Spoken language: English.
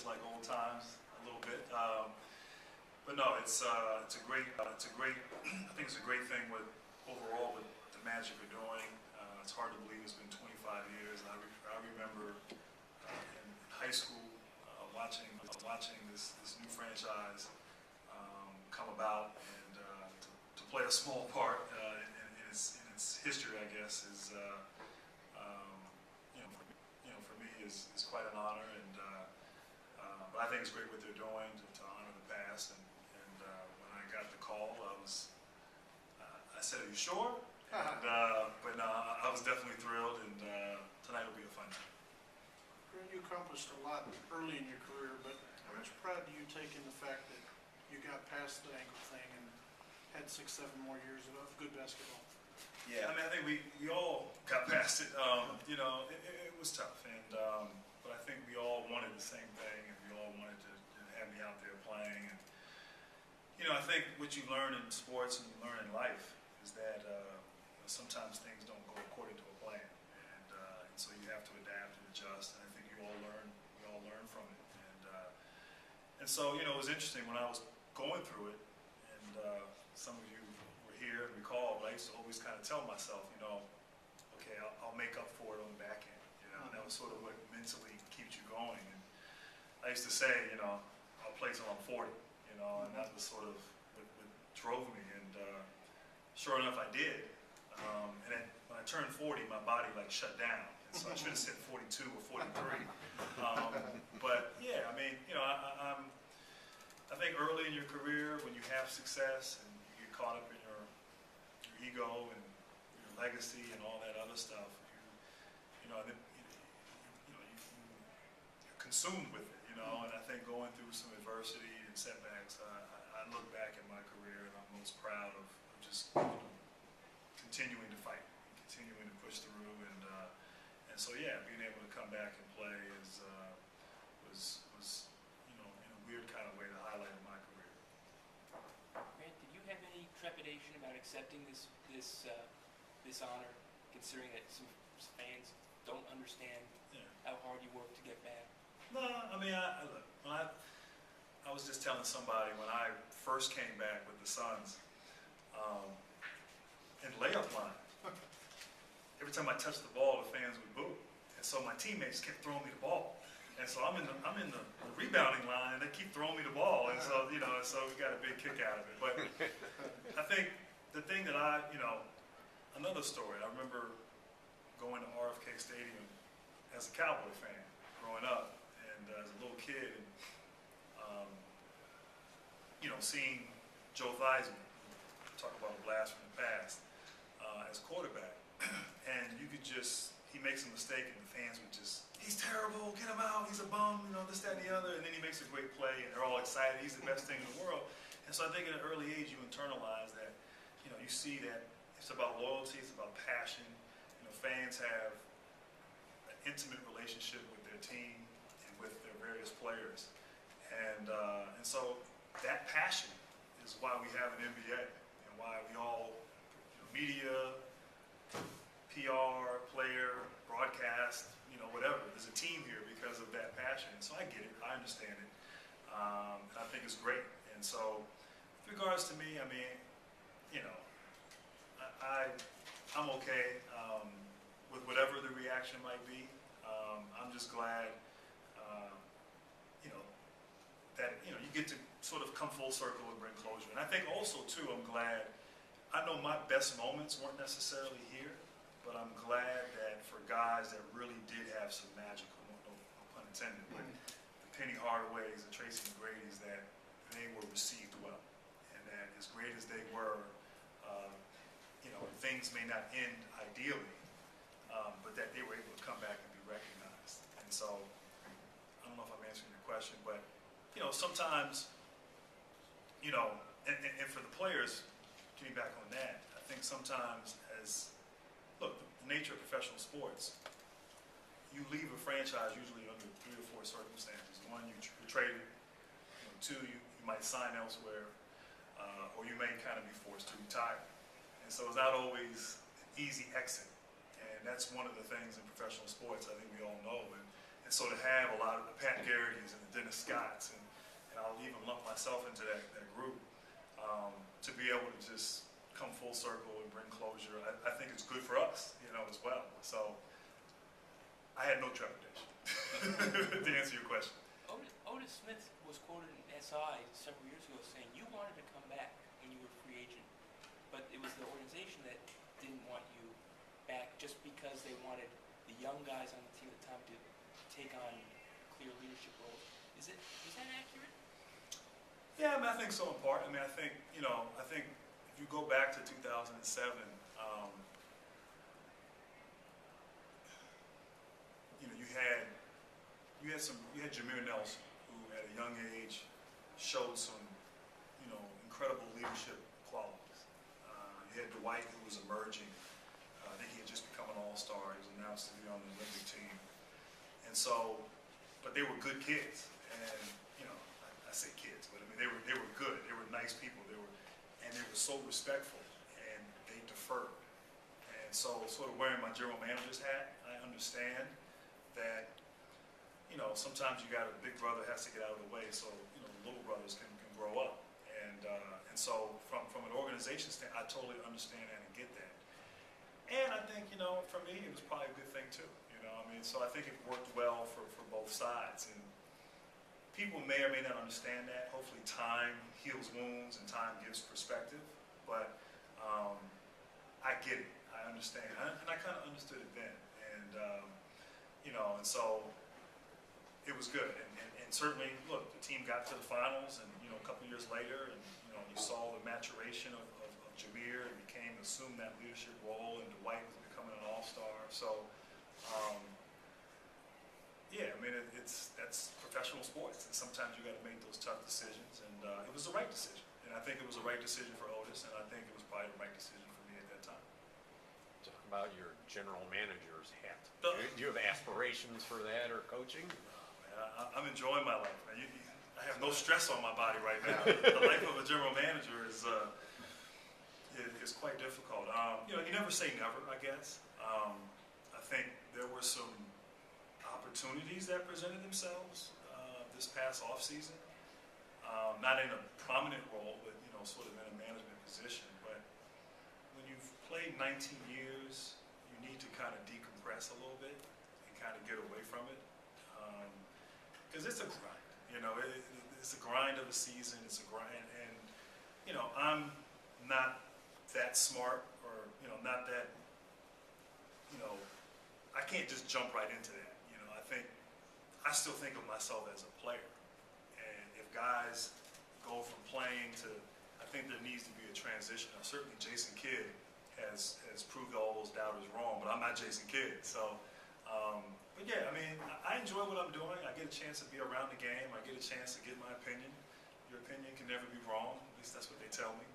feels like old times a little bit. But no, it's a great, I think it's a great thing with overall with the Magic are doing. It's hard to believe it's been 25 years. I remember in high school watching this new franchise come about, and to play a small part in its history, I guess, is for me is quite an honor. And but I think it's great what they're doing to honor the past. And when I got the call, I said, "Are you sure?" And, but no, I was definitely thrilled, and tonight will be a fun time. You accomplished a lot early in your career, but how much pride do you take in the fact that you got past the ankle thing and had 6-7 more years of good basketball? Yeah, I mean, I think we all got past it. It was tough, and but I think we all wanted the same thing, and we all wanted to have me out there playing. And I think what you learn in sports and you learn in life is that sometimes things don't go according to a plan, and so you have to adapt and adjust. And I think we all learn from it. And so it was interesting when I was going through it, and some of you were here and recall, but I used to always kind of tell myself, okay, I'll make up for it on the back end. And that was sort of what mentally keeps you going. And I used to say, I'll play till I'm 40, and that was sort of what drove me. And sure enough, I did. And then when I turned 40, my body shut down. And so I should have said 42 or 43. But yeah, I mean, I think early in your career, when you have success and you get caught up in your ego and your legacy and all that other stuff, you're consumed with it, And I think going through some adversity and setbacks, I look back at my career and I'm most proud of just continuing to fight, continuing to push through, and so yeah, being able to come back and play was in a weird kind of way the highlight of my career. Grant, did you have any trepidation about accepting this honor, considering that some fans don't understand how hard you work to get back? No, I mean, look, I was just telling somebody when I first came back with the Suns, in layup line, every time I touched the ball, the fans would boo, and so my teammates kept throwing me the ball, and so I'm in the rebounding line, and they keep throwing me the ball, and so so we got a big kick out of it. But I think the thing that another story, I remember going to RFK Stadium as a Cowboy fan growing up, and as a little kid, and seeing Joe Theismann, talk about a blast from the past, as quarterback, and you could he makes a mistake and the fans would he's terrible, get him out, he's a bum, this, that, and the other, and then he makes a great play and they're all excited, he's the best thing in the world. And so I think at an early age you internalize that, you see that it's about loyalty, it's about passion. Fans have an intimate relationship with their team and with their various players, and so that passion is why we have an NBA and why we all, media, PR, player, broadcast, whatever. There's a team here because of that passion. So I get it, I understand it, and I think it's great. And so, with regards to me, I mean, I'm okay with whatever the reaction might be. I'm just glad, that you get to sort of come full circle and bring closure. And I think also too, I'm glad. I know my best moments weren't necessarily here, but I'm glad that for guys that really did have some magic, no pun intended, but the Penny Hardaways, the Tracy McGrady's, that they were received well, and that as great as they were, things may not end ideally, but that they were able to come back and be recognized. And so, I don't know if I'm answering your question, but sometimes, and for the players, getting back on that, I think sometimes look, the nature of professional sports, you leave a franchise usually under 3 or 4 circumstances. One, you're traded. 2, you might sign elsewhere, or you may kind of be forced to retire. And so it's not always an easy exit. And that's one of the things in professional sports I think we all know. And so to have a lot of the Pat Garrity's and the Dennis Scotts, and I'll even lump myself into that group, to be able to just come full circle and bring closure, I think it's good for us, as well. So I had no trepidation, to answer your question. Otis Smith was quoted in SI several years ago saying you wanted to come back when you were a free agent, but it was the organization that didn't want you back just because they wanted the young guys on the team at the time to take on clear leadership roles. Is that accurate? Yeah, I think so in part. I think if you go back to 2007, you had Jameer Nelson, who at a young age showed some, incredible leadership qualities. You had Dwight, who was emerging. I think he had just become an all-star. He was announced to be on the Olympic team. And so, but they were good kids. And, I say kids, but they were good. They were nice people. They were so respectful, and they deferred. And so, sort of wearing my general manager's hat, I understand that, sometimes you got a big brother has to get out of the way so, the little brothers can grow up. And so from an organization standpoint, I totally understand that and get that. And I think, for me, it was probably a good thing too. So I think it worked well for both sides. And people may or may not understand that. Hopefully time heals wounds and time gives perspective. But I get it. I understand. And I kind of understood it then. And, and so it was good. And certainly, look, the team got to the finals and, a couple years later, and, you saw the maturation of Jameer and assumed that leadership role, and Dwight was becoming an all-star. So, that's professional sports, and sometimes you got to make those tough decisions, and it was the right decision. And I think it was the right decision for Otis, and I think it was probably the right decision for me at that time. Talk about your general manager's hat. The- Do you have aspirations for that or coaching? I'm enjoying my life. I have no stress on my body right now. The life of a general manager is quite difficult. You never say never, I guess. I think there were some opportunities that presented themselves this past off season. Not in a prominent role, but sort of in a management position. But when you've played 19 years, you need to kind of decompress a little bit and kind of get away from it. Because it's a grind, it's a grind of a season, it's a grind, and, I'm not that smart, or, not that, I can't just jump right into that, I still think of myself as a player, and if guys go from playing to, I think there needs to be a transition. Now, certainly Jason Kidd has proved all those doubters wrong, but I'm not Jason Kidd, so, but yeah, I enjoy what I'm doing. I get a chance to be around the game. I get a chance to get my opinion. Your opinion can never be wrong. At least that's what they tell me.